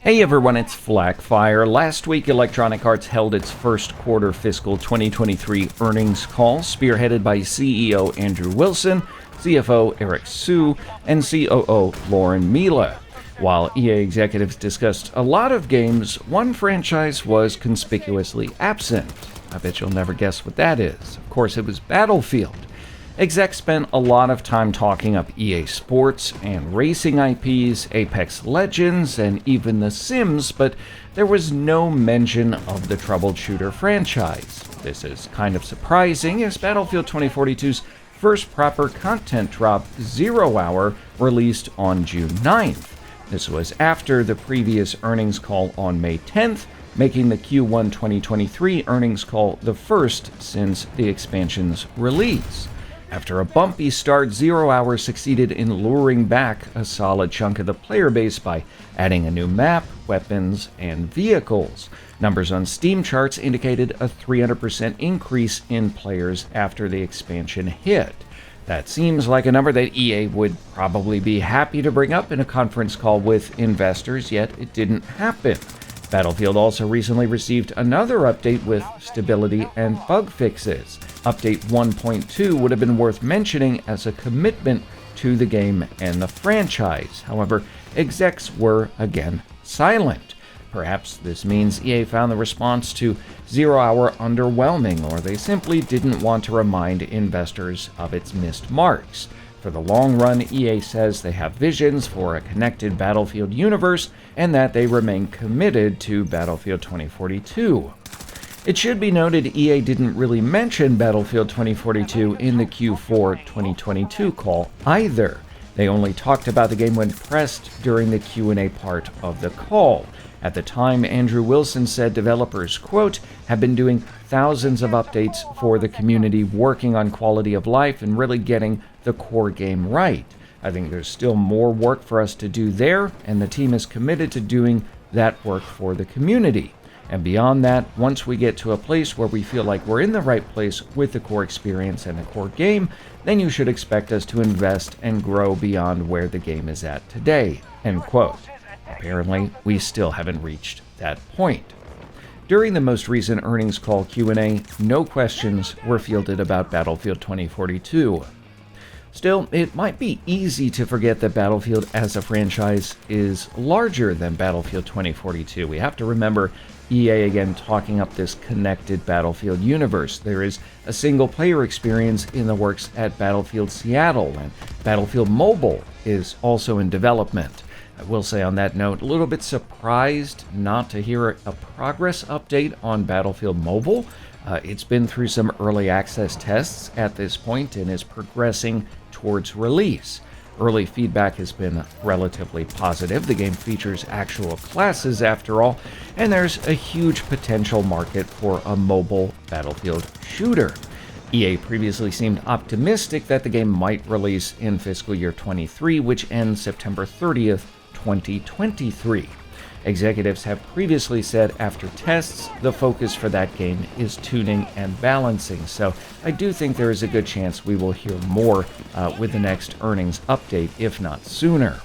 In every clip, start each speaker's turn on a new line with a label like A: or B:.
A: Hey everyone, it's FLAK Fire. Last week, Electronic Arts held its first quarter fiscal 2023 earnings call, spearheaded by CEO Andrew Wilson, CFO Eric Su, and COO Lauren Mila. While EA executives discussed a lot of games, one franchise was conspicuously absent. I bet you'll never guess what that is. Of course, it was Battlefield. Execs spent a lot of time talking up EA Sports and racing IPs, Apex Legends, and even The Sims, but there was no mention of the troubled shooter franchise. This is kind of surprising, as Battlefield 2042's first proper content drop, 0 Hour, released on June 9th. This was after the previous earnings call on May 10th, making the Q1 2023 earnings call the first since the expansion's release. After a bumpy start, 0 Hour succeeded in luring back a solid chunk of the player base by adding a new map, weapons, and vehicles. Numbers on Steam charts indicated a 300% increase in players after the expansion hit. That seems like a number that EA would probably be happy to bring up in a conference call with investors, yet it didn't happen. Battlefield also recently received another update with stability and bug fixes. Update 1.2 would have been worth mentioning as a commitment to the game and the franchise. However, execs were again silent. Perhaps this means EA found the response to 0 Hour underwhelming, or they simply didn't want to remind investors of its missed marks. For the long run, EA says they have visions for a connected Battlefield universe and that they remain committed to Battlefield 2042. It should be noted EA didn't really mention Battlefield 2042 in the Q4 2022 call either. They only talked about the game when pressed during the Q&A part of the call. At the time, Andrew Wilson said developers, quote, have been doing thousands of updates for the community, working on quality of life and really getting the core game right. I think there's still more work for us to do there, and the team is committed to doing that work for the community. And beyond that, once we get to a place where we feel like we're in the right place with the core experience and the core game, then you should expect us to invest and grow beyond where the game is at today, end quote. Apparently, we still haven't reached that point. During the most recent earnings call Q&A, no questions were fielded about Battlefield 2042. Still, it might be easy to forget that Battlefield as a franchise is larger than Battlefield 2042. We have to remember EA again talking up this connected Battlefield universe. There is a single-player experience in the works at Battlefield Seattle, and Battlefield Mobile is also in development. I will say on that note, a little bit surprised not to hear a progress update on Battlefield Mobile. It's been through some early access tests at this point and is progressing towards release. Early feedback has been relatively positive. The game features actual classes after all, and there's a huge potential market for a mobile Battlefield shooter. EA previously seemed optimistic that the game might release in fiscal year 23, which ends September 30th, 2023. Executives have previously said after tests, the focus for that game is tuning and balancing, so I do think there is a good chance we will hear more with the next earnings update, if not sooner.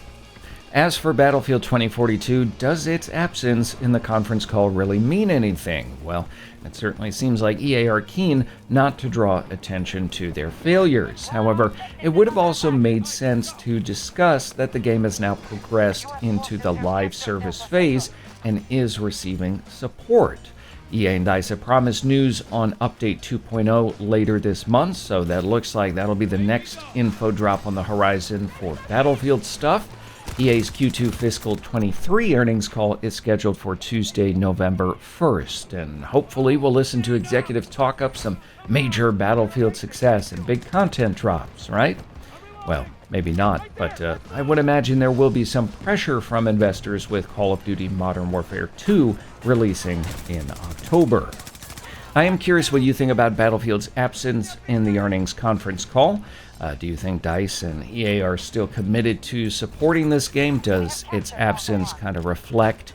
A: As for Battlefield 2042, does its absence in the conference call really mean anything? Well, it certainly seems like EA are keen not to draw attention to their failures. However, it would have also made sense to discuss that the game has now progressed into the live service phase and is receiving support. EA and DICE have promised news on Update 2.0 later this month, so that looks like that'll be the next info drop on the horizon for Battlefield stuff. EA's Q2 fiscal 23 earnings call is scheduled for Tuesday, November 1st, and hopefully we'll listen to executives talk up some major Battlefield success and big content drops, right? Well, maybe not, but I would imagine there will be some pressure from investors with Call of Duty Modern Warfare 2 releasing in October. I am curious what you think about Battlefield's absence in the earnings conference call. Do you think DICE and EA are still committed to supporting this game? Does its absence kind of reflect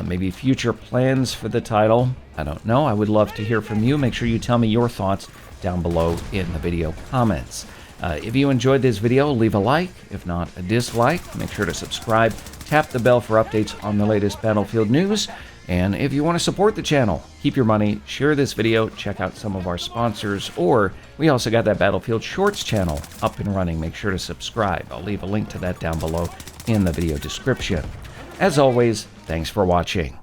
A: maybe future plans for the title? I don't know. I would love to hear from you. Make sure you tell me your thoughts down below in the video comments. If you enjoyed this video, leave a like. If not, a dislike. Make sure to subscribe tap the bell for updates on the latest Battlefield news. And if you want to support the channel, keep your money, share this video, check out some of our sponsors, or we also got that Battlefield Shorts channel up and running. Make sure to subscribe. I'll leave a link to that down below in the video description. As always, thanks for watching.